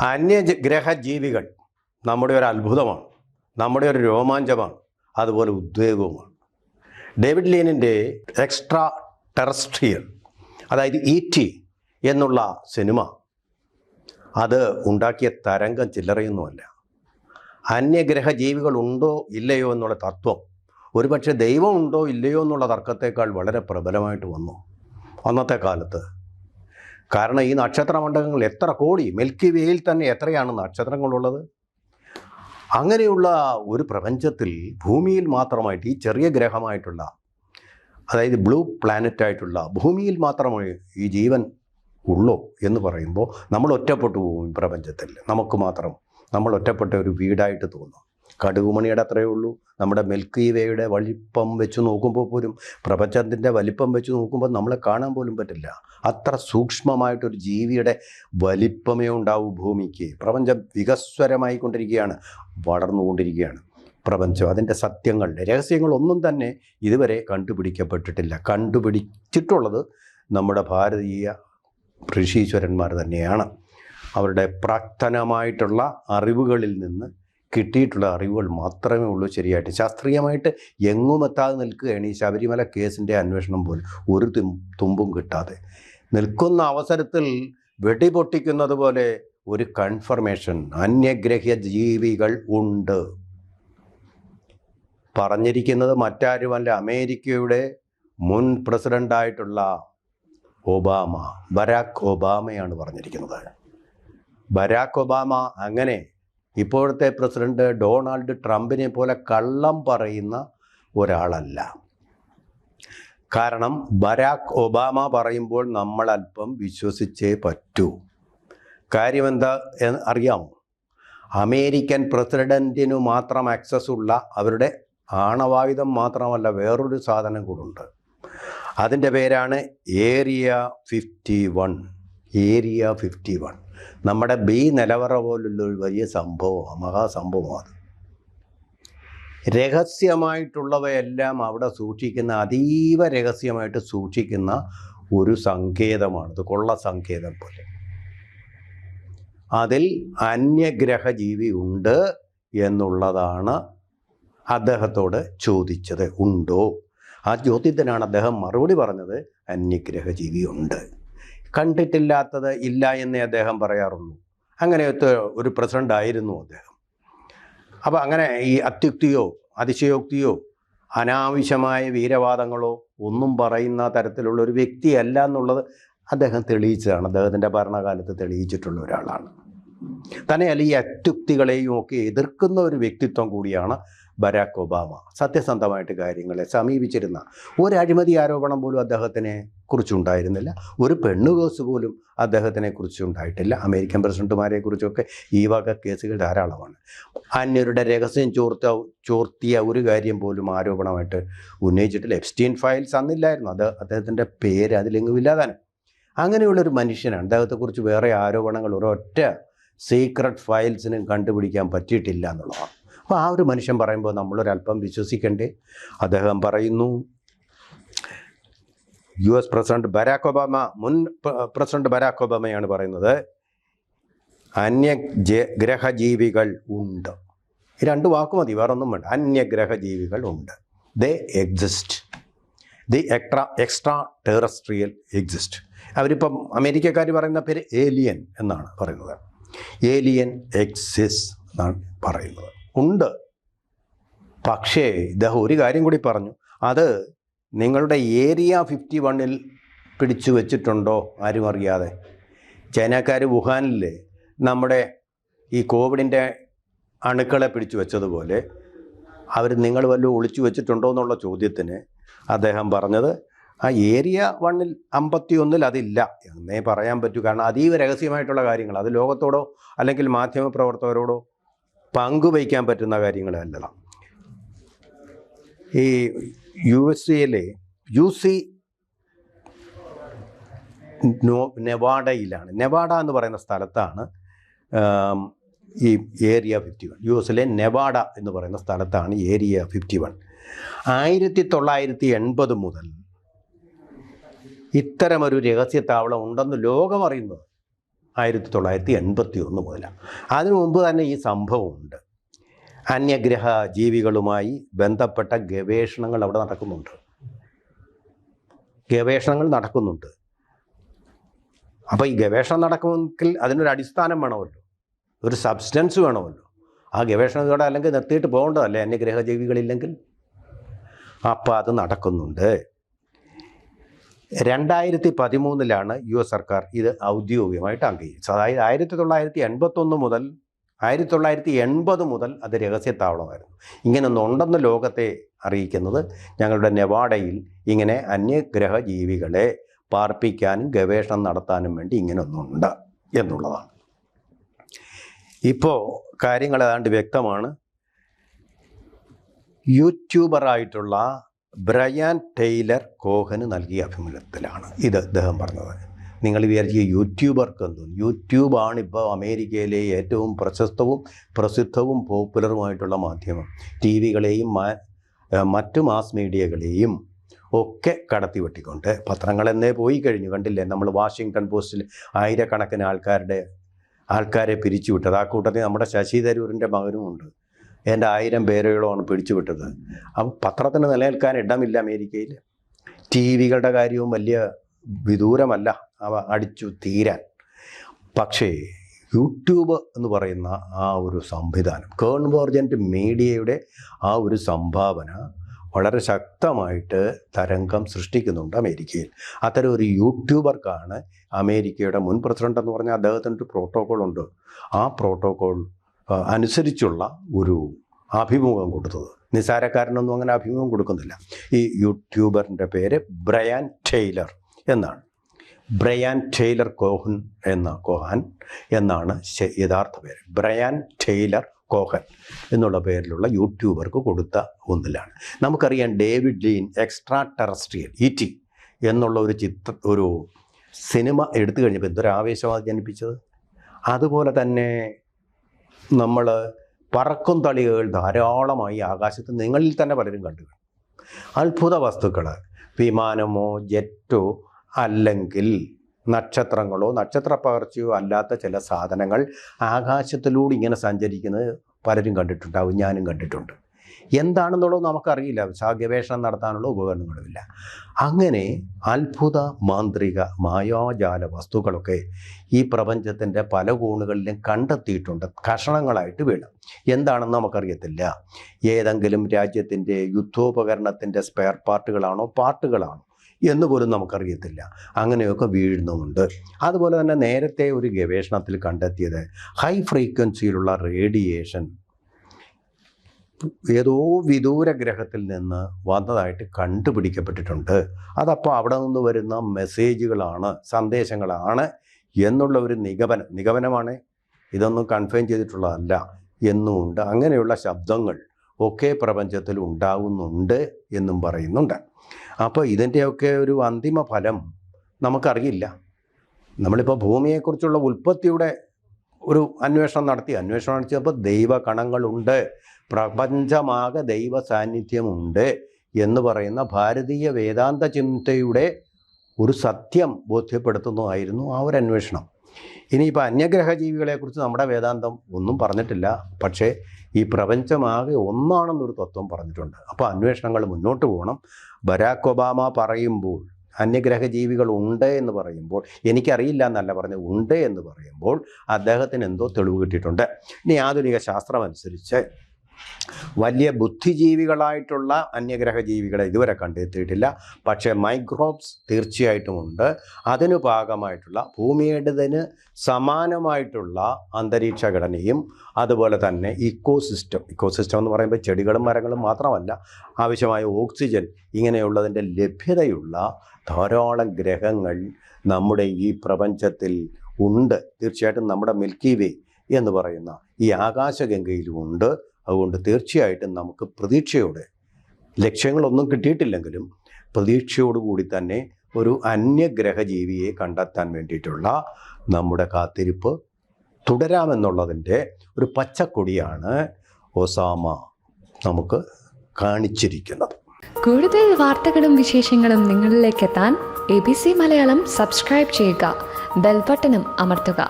അന്യഗ്രഹ ജീവികൾ നമ്മുടെ ഒരു അത്ഭുതമാണ്, നമ്മുടെ ഒരു രോമാഞ്ചമാണ്, അതുപോലെ ഉദ്വേഗവുമാണ്. ഡേവിഡ് ലീനിൻ്റെ എക്സ്ട്രാ ടെറസ്ട്രിയൽ, അതായത് E.T. എന്നുള്ള സിനിമ, അത് ഉണ്ടാക്കിയ തരംഗം ചില്ലറയൊന്നുമല്ല. അന്യഗ്രഹ ജീവികൾ ഉണ്ടോ ഇല്ലയോ എന്നുള്ള തത്വം ഒരുപക്ഷെ ദൈവം ഉണ്ടോ ഇല്ലയോ എന്നുള്ള തർക്കത്തേക്കാൾ വളരെ പ്രബലമായിട്ട് വന്നു അന്നത്തെ കാലത്ത്. കാരണം ഈ നക്ഷത്രമണ്ഡലങ്ങൾ എത്ര കോടി, മിൽക്കി വേയിൽ തന്നെ എത്രയാണ് നക്ഷത്രങ്ങളുള്ളത്. അങ്ങനെയുള്ള ഒരു പ്രപഞ്ചത്തിൽ ഭൂമിയിൽ മാത്രമായിട്ട് ഈ ചെറിയ ഗ്രഹമായിട്ടുള്ള, അതായത് ബ്ലൂ പ്ലാനറ്റായിട്ടുള്ള ഭൂമിയിൽ മാത്രമേ ഈ ജീവൻ ഉള്ളൂ എന്ന് പറയുമ്പോൾ നമ്മൾ ഒറ്റപ്പെട്ടു പോകും. പ്രപഞ്ചത്തിൽ നമുക്ക് മാത്രം നമ്മൾ ഒറ്റപ്പെട്ട ഒരു വീടായിട്ട് തോന്നും. കടുകുമണിയുടെ അത്രയേ ഉള്ളൂ. നമ്മുടെ മിൽക്കി വേയുടെ വലിപ്പം വെച്ച് നോക്കുമ്പോൾ പോലും, പ്രപഞ്ചത്തിൻ്റെ വലിപ്പം വെച്ച് നോക്കുമ്പോൾ നമ്മളെ കാണാൻ പോലും പറ്റില്ല. അത്ര സൂക്ഷ്മമായിട്ടൊരു ജീവിയുടെ വലിപ്പമേ ഉണ്ടാവൂ ഭൂമിക്ക്. പ്രപഞ്ചം വികസ്വരമായി കൊണ്ടിരിക്കുകയാണ്, വളർന്നുകൊണ്ടിരിക്കുകയാണ് പ്രപഞ്ചം. അതിൻ്റെ സത്യങ്ങളുടെ രഹസ്യങ്ങളൊന്നും തന്നെ ഇതുവരെ കണ്ടുപിടിക്കപ്പെട്ടിട്ടില്ല. കണ്ടുപിടിച്ചിട്ടുള്ളത് നമ്മുടെ ഭാരതീയ ഋഷീശ്വരന്മാർ തന്നെയാണ്. അവരുടെ പ്രാക്തനമായിട്ടുള്ള അറിവുകളിൽ നിന്ന് കിട്ടിയിട്ടുള്ള അറിവുകൾ മാത്രമേ ഉള്ളൂ ശരിയായിട്ട്. ശാസ്ത്രീയമായിട്ട് എങ്ങും എത്താതെ നിൽക്കുകയാണ് ഈ ശബരിമല കേസിൻ്റെ അന്വേഷണം പോലും. ഒരു തുമ്പും കിട്ടാതെ നിൽക്കുന്ന അവസരത്തിൽ വെടിപൊട്ടിക്കുന്നത് പോലെ ഒരു കൺഫർമേഷൻ, അന്യഗ്രഹ ജീവികൾ ഉണ്ട്. പറഞ്ഞിരിക്കുന്നത് മറ്റാരുമല്ല, അമേരിക്കയുടെ മുൻ പ്രസിഡൻ്റായിട്ടുള്ള ഒബാമ, ബരാക് ഒബാമയാണ് പറഞ്ഞിരിക്കുന്നത്. ബരാക് ഒബാമ അങ്ങനെ ഇപ്പോഴത്തെ പ്രസിഡന്റ് ഡൊണാൾഡ് ട്രംപിനെ പോലെ കള്ളം പറയുന്ന ഒരാളല്ല. കാരണം ബരാക് ഒബാമ പറയുമ്പോൾ നമ്മൾ അല്പം വിശ്വസിച്ചേ പറ്റൂ. കാര്യമെന്താ അറിയാമോ? അമേരിക്കൻ പ്രസിഡൻറ്റിനു മാത്രം ആക്സസ് ഉള്ള അവരുടെ ആണവായുധം മാത്രമല്ല, വേറൊരു സാധനം കൂടുണ്ട്. അതിൻ്റെ പേരാണ് ഏരിയ 51. ഏരിയ 51 നമ്മുടെ ബി നിലവറ പോലുള്ള ഒരു വലിയ സംഭവമാണ്, മഹാസംഭവമാണ്. രഹസ്യമായിട്ടുള്ളവയെല്ലാം അവിടെ സൂക്ഷിക്കുന്ന, അതീവ രഹസ്യമായിട്ട് സൂക്ഷിക്കുന്ന ഒരു സങ്കേതമാണിത്, കൊള്ള സങ്കേതം പോലെ. അതിൽ അന്യഗ്രഹ ജീവി ഉണ്ട് എന്നുള്ളതാണ് അദ്ദേഹത്തോട് ചോദിച്ചത്. ഉണ്ടോ? ആ ചോദ്യത്തിനാണ് അദ്ദേഹം മറുപടി പറഞ്ഞത്, അന്യഗ്രഹ ജീവി ഉണ്ട്. കണ്ടിട്ടില്ലാത്തത് ഇല്ല എന്നേ അദ്ദേഹം പറയാറുള്ളൂ. അങ്ങനെയൊക്കെ ഒരു പ്രസിഡന്റ് ആയിരുന്നു അദ്ദേഹം. അപ്പോൾ അങ്ങനെ ഈ അത്യുക്തിയോ അതിശയോക്തിയോ അനാവശ്യമായ വീരവാദങ്ങളോ ഒന്നും പറയുന്ന തരത്തിലുള്ള ഒരു വ്യക്തിയല്ല എന്നുള്ളത് അദ്ദേഹം തെളിയിച്ചതാണ്. അദ്ദേഹത്തിൻ്റെ ഭരണകാലത്ത് തെളിയിച്ചിട്ടുള്ള ഒരാളാണ്. തന്നെയല്ല, ഈ അത്യുക്തികളെയും ഒക്കെ എതിർക്കുന്ന ഒരു വ്യക്തിത്വം കൂടിയാണ് ബരാക് ഒബാമ. സത്യസന്ധമായിട്ട് കാര്യങ്ങളെ സമീപിച്ചിരുന്ന, ഒരു അഴിമതി ആരോപണം പോലും അദ്ദേഹത്തിനെ കുറിച്ചുണ്ടായിരുന്നില്ല. ഒരു പെണ്ണുകേസ് പോലും അദ്ദേഹത്തിനെ കുറിച്ചുണ്ടായിട്ടില്ല. അമേരിക്കൻ പ്രസിഡന്റുമാരെ കുറിച്ചൊക്കെ ഈ വക കേസുകൾ ധാരാളമാണ്. അന്യരുടെ രഹസ്യം ചോർത്തിയ ഒരു കാര്യം പോലും ആരോപണമായിട്ട് ഉന്നയിച്ചിട്ടില്ല. എപ്സ്റ്റീൻ ഫയൽസ് അന്നില്ലായിരുന്നു, അദ്ദേഹത്തിൻ്റെ പേര് അതിലെങ്ങും ഇല്ലാതാനും. അങ്ങനെയുള്ളൊരു മനുഷ്യനാണ്. അദ്ദേഹത്തെക്കുറിച്ച് വേറെ ആരോപണങ്ങൾ ഒരൊറ്റ സീക്രട്ട് ഫയൽസിനും കണ്ടുപിടിക്കാൻ പറ്റിയിട്ടില്ല എന്നുള്ളതാണ്. അപ്പോൾ ആ ഒരു മനുഷ്യൻ പറയുമ്പോൾ നമ്മളൊരല്പം വിശ്വസിക്കണ്ടേ? അദ്ദേഹം പറയുന്നു, US പ്രസിഡന്റ് ബരാക് ഒബാമ, മുൻ പ്രസിഡന്റ് ബരാക് ഒബാമയാണ് പറയുന്നത്, അന്യഗ്രഹ ജീവികൾ ഉണ്ട്. ഈ രണ്ട് വാക്ക് മതി, വേറൊന്നും വേണ്ട. അന്യഗ്രഹ ജീവികൾ ഉണ്ട്. ദേ exist. The extra terrestrial exist. അവരിപ്പം അമേരിക്കക്കാർ പറയുന്ന പേര് ഏലിയൻ എന്നാണ് പറയുന്നത്. ഏലിയൻ എക്സിസ്റ്റ് എന്നാണ് പറയുന്നത്. ഉണ്ട്. പക്ഷേ ഇദ്ദേഹം ഒരു കാര്യം കൂടി പറഞ്ഞു, അത് നിങ്ങളുടെ ഏരിയ 51 പിടിച്ചു വെച്ചിട്ടുണ്ടോ ആരും അറിയാതെ. ചൈനക്കാർ വുഹാനിൽ നമ്മുടെ ഈ കോവിഡിൻ്റെ അണുക്കളെ പിടിച്ചു വെച്ചതുപോലെ നിങ്ങൾ വല്ലതും ഒളിച്ചു വെച്ചിട്ടുണ്ടോ എന്നുള്ള ചോദ്യത്തിന് അദ്ദേഹം പറഞ്ഞത്, ആ ഏരിയ 51 അതില്ല എന്നേ പറയാൻ പറ്റൂ. കാരണം അതീവ രഹസ്യമായിട്ടുള്ള കാര്യങ്ങൾ, അത് ലോകത്തോടോ അല്ലെങ്കിൽ മാധ്യമപ്രവർത്തകരോടോ പങ്കുവയ്ക്കാൻ പറ്റുന്ന കാര്യങ്ങളല്ല. ഈ USA UC നെവാഡയിലാണ്, നെവാഡ എന്ന് പറയുന്ന സ്ഥലത്താണ് ഈ ഏരിയ 51. US നെവാഡ എന്ന് പറയുന്ന സ്ഥലത്താണ് ഏരിയ 51. 1980 മുതൽ ഇത്തരമൊരു രഹസ്യ താവളം ഉണ്ടെന്ന് ലോകം അറിയുന്നത്. 1981 മുതലാണ്. അതിനു മുമ്പ് തന്നെ ഈ സംഭവമുണ്ട്. അന്യഗ്രഹ ജീവികളുമായി ബന്ധപ്പെട്ട ഗവേഷണങ്ങൾ അവിടെ നടക്കുന്നുണ്ട്. അപ്പോൾ ഈ ഗവേഷണം നടക്കുമെങ്കിൽ അതിനൊരു അടിസ്ഥാനം വേണമല്ലോ, ഒരു സബ്സ്റ്റൻസ് വേണമല്ലോ. ആ ഗവേഷണത്തോടെ അല്ലെങ്കിൽ നിർത്തിയിട്ട് പോകേണ്ടതല്ലേ അന്യഗ്രഹ ജീവികളില്ലെങ്കിൽ. അപ്പോൾ അത് നടക്കുന്നുണ്ട്. 2013 US സർക്കാർ ഇത് ഔദ്യോഗികമായിട്ട് അംഗീകരിച്ചത്. അതായത് 1980 മുതൽ അത് രഹസ്യത്താവളമായിരുന്നു. ഇങ്ങനൊന്നുണ്ടെന്ന് ലോകത്തെ അറിയിക്കുന്നത് ഞങ്ങളുടെ നെവാഡയിൽ ഇങ്ങനെ അന്യഗ്രഹ ജീവികളെ പാർപ്പിക്കാനും ഗവേഷണം നടത്താനും വേണ്ടി ഇങ്ങനൊന്നുണ്ട് എന്നുള്ളതാണ്. ഇപ്പോൾ കാര്യങ്ങൾ ഏതാണ്ട് വ്യക്തമാണ്. യൂട്യൂബറായിട്ടുള്ള ബ്രയാൻ ടെയ്ലർ കോഹന് നൽകിയ അഭിമുഖത്തിലാണ് ഇത് അദ്ദേഹം പറഞ്ഞത്. നിങ്ങൾ വിചാരിക്കുക യൂട്യൂബർക്ക് എന്തോന്നും, യൂട്യൂബാണ് ഇപ്പോൾ അമേരിക്കയിലെ ഏറ്റവും പ്രശസ്തവും പ്രസിദ്ധവും പോപ്പുലറുമായിട്ടുള്ള മാധ്യമം. ടിവികളെയും മറ്റു മാസ് മീഡിയകളെയും ഒക്കെ കടത്തി വെട്ടിക്കൊണ്ട് പത്രങ്ങളെന്നേ പോയി കഴിഞ്ഞു. കണ്ടില്ലേ, നമ്മൾ വാഷിങ്ടൺ പോസ്റ്റിൽ ആയിരക്കണക്കിന് ആൾക്കാരെ പിരിച്ചുവിട്ടത്. ആ കൂട്ടത്തിൽ നമ്മുടെ ശശി തരൂരിൻ്റെ മകനുമുണ്ട്. എൻ്റെ 1000 പേരോളമാണ് പിടിച്ചുവിട്ടത്. അപ്പം പത്രത്തിന് നിലനിൽക്കാൻ ഇടമില്ല അമേരിക്കയിൽ. ടിവികളുടെ കാര്യവും വലിയ വിദൂരമല്ല അവ അടിച്ചു തീരാൻ. പക്ഷേ യൂട്യൂബ് എന്ന് പറയുന്ന ആ ഒരു സംവിധാനം, കോൺവേർജൻ്റ് മീഡിയയുടെ ആ ഒരു സംഭാവന വളരെ ശക്തമായിട്ട് തരംഗം സൃഷ്ടിക്കുന്നുണ്ട് അമേരിക്കയിൽ. അത്തരം ഒരു യൂട്യൂബർക്കാണ് അമേരിക്കയുടെ മുൻ പ്രസിഡന്റ് എന്ന് പറഞ്ഞാൽ അദ്ദേഹത്തിൻ്റെ ഒരു പ്രോട്ടോക്കോളുണ്ട്. ആ പ്രോട്ടോക്കോൾ അനുസരിച്ചുള്ള ഒരു അഭിമുഖം കൊടുത്തത്. നിസ്സാരക്കാരനൊന്നും അങ്ങനെ അഭിമുഖം കൊടുക്കുന്നില്ല. ഈ യൂട്യൂബറിൻ്റെ പേര് ബ്രയാൻ ടെയ്ലർ എന്നാണ്. ബ്രയാൻ ടെയ്ലർ കോഹൻ എന്നാണ് യഥാർത്ഥ പേര്. ബ്രയാൻ ടെയ്ലർ കോഹൻ എന്നുള്ള പേരിലുള്ള യൂട്യൂബർക്ക് കൊടുത്ത ഒന്നിലാണ്. നമുക്കറിയാം David lean extra terrestrial ET എന്നുള്ള ഒരു സിനിമ എടുത്തു കഴിഞ്ഞപ്പോൾ എന്തൊരു ആവേശമാണ് ജനിപ്പിച്ചത്. അതുപോലെ തന്നെ നമ്മൾ പറക്കും തളികകൾ ധാരാളമായി ആകാശത്ത് നിങ്ങളിൽ തന്നെ പലരും കണ്ടു. അത്ഭുത വസ്തുക്കൾ, വിമാനമോ ജെറ്റോ അല്ലെങ്കിൽ നക്ഷത്രങ്ങളോ നക്ഷത്രപ്പകർച്ചയോ അല്ലാത്ത ചില സാധനങ്ങൾ ആകാശത്തിലൂടെ ഇങ്ങനെ സഞ്ചരിക്കുന്നത് പലരും കണ്ടിട്ടുണ്ടാവും. ഞാനും കണ്ടിട്ടുണ്ട്. എന്താണെന്നുള്ളത് നമുക്കറിയില്ല. ഗവേഷണം നടത്താനുള്ള ഉപകരണങ്ങളുമില്ല. അങ്ങനെ അത്ഭുത മാന്ത്രിക മായാജാല വസ്തുക്കളൊക്കെ ഈ പ്രപഞ്ചത്തിൻ്റെ പല കോണുകളിലും കണ്ടെത്തിയിട്ടുണ്ട്. കഷണങ്ങളായിട്ട് വീണ് എന്താണെന്ന് നമുക്കറിയത്തില്ല. ഏതെങ്കിലും രാജ്യത്തിൻ്റെ യുദ്ധോപകരണത്തിൻ്റെ സ്പെയർ പാർട്ടുകളാണോ എന്ന് പോലും നമുക്കറിയത്തില്ല. അങ്ങനെയൊക്കെ വീഴുന്നുമുണ്ട്. അതുപോലെ തന്നെ നേരത്തെ ഒരു ഗവേഷണത്തിൽ കണ്ടെത്തിയത് ഹൈ ഫ്രീക്വൻസിയിലുള്ള റേഡിയേഷൻ ഏതോ വിദൂര ഗ്രഹത്തിൽ നിന്ന് വന്നതായിട്ട് കണ്ടുപിടിക്കപ്പെട്ടിട്ടുണ്ട്. അതപ്പോൾ അവിടെ നിന്ന് വരുന്ന മെസ്സേജുകളാണ്, സന്ദേശങ്ങളാണ് എന്നുള്ള ഒരു നിഗമനമാണ്. ഇതൊന്നും കൺഫേം ചെയ്തിട്ടുള്ളതല്ല എന്നുമുണ്ട്. അങ്ങനെയുള്ള ശബ്ദങ്ങൾ ഒക്കെ പ്രപഞ്ചത്തിൽ ഉണ്ടാകുന്നുണ്ട് എന്നും പറയുന്നുണ്ട്. അപ്പോൾ ഇതിൻ്റെയൊക്കെ ഒരു അന്തിമ ഫലം നമുക്കറിയില്ല. നമ്മളിപ്പോൾ ഭൂമിയെക്കുറിച്ചുള്ള ഉൽപ്പത്തിയുടെ ഒരു അന്വേഷണം നടത്തിയപ്പോൾ ദൈവകണങ്ങളുണ്ട്, പ്രപഞ്ചമാകെ ദൈവ സാന്നിധ്യമുണ്ട് എന്ന് പറയുന്ന ഭാരതീയ വേദാന്ത ചിന്തയുടെ ഒരു സത്യം ബോധ്യപ്പെടുത്തുന്നതായിരുന്നു ആ ഒരു അന്വേഷണം. ഇനിയിപ്പോൾ അന്യഗ്രഹ ജീവികളെക്കുറിച്ച് നമ്മുടെ വേദാന്തം ഒന്നും പറഞ്ഞിട്ടില്ല. പക്ഷേ ഈ പ്രപഞ്ചമാകെ ഒന്നാണെന്നൊരു തത്വം പറഞ്ഞിട്ടുണ്ട്. അപ്പോൾ അന്വേഷണങ്ങൾ മുന്നോട്ട് പോകണം. ബരാക് ഒബാമ പറയുമ്പോൾ അന്യഗ്രഹ ജീവികൾ ഉണ്ട് എന്ന് പറയുമ്പോൾ, എനിക്കറിയില്ല എന്നല്ല പറഞ്ഞത്, ഉണ്ട് എന്ന് പറയുമ്പോൾ അദ്ദേഹത്തിന് എന്തോ തെളിവ് കിട്ടിയിട്ടുണ്ട്. ഇനി ആധുനിക ശാസ്ത്രമനുസരിച്ച് വലിയ ബുദ്ധിജീവികളായിട്ടുള്ള അന്യഗ്രഹ ജീവികളെ ഇതുവരെ കണ്ടെത്തിയിട്ടില്ല. പക്ഷേ മൈക്രോബ്സ് തീർച്ചയായിട്ടും ഉണ്ട്. അതിനു ഭാഗമായിട്ടുള്ള ഭൂമിയുടേതിന് സമാനമായിട്ടുള്ള അന്തരീക്ഷ ഘടനയും അതുപോലെ തന്നെ ഇക്കോസിസ്റ്റം എന്ന് പറയുമ്പോൾ ചെടികളും മരങ്ങളും മാത്രമല്ല, ആവശ്യമായ ഓക്സിജൻ ഇങ്ങനെയുള്ളതിൻ്റെ ലഭ്യതയുള്ള ധാരാളം ഗ്രഹങ്ങൾ നമ്മുടെ ഈ പ്രപഞ്ചത്തിൽ ഉണ്ട്. തീർച്ചയായിട്ടും നമ്മുടെ മിൽക്കി വേ എന്ന് പറയുന്ന ഈ ആകാശഗംഗയിലുമുണ്ട്. അതുകൊണ്ട് തീർച്ചയായിട്ടും നമുക്ക് പ്രതീക്ഷയോടെ, ലക്ഷ്യങ്ങളൊന്നും കിട്ടിയിട്ടില്ലെങ്കിലും പ്രതീക്ഷയോടുകൂടി തന്നെ ഒരു അന്യഗ്രഹ ജീവിയെ കണ്ടെത്താൻ വേണ്ടിയിട്ടുള്ള നമ്മുടെ കാത്തിരിപ്പ് തുടരാമെന്നുള്ളതിൻ്റെ ഒരു പച്ചക്കൊടിയാണ് ഒസാമ നമുക്ക് കാണിച്ചിരിക്കുന്നത്. കൂടുതൽ വാർത്തകളും വിശേഷങ്ങളും നിങ്ങളിലേക്ക് എത്താൻ ABC മലയാളം സബ്സ്ക്രൈബ് ചെയ്യുക, ബെൽ ബട്ടണും അമർത്തുക.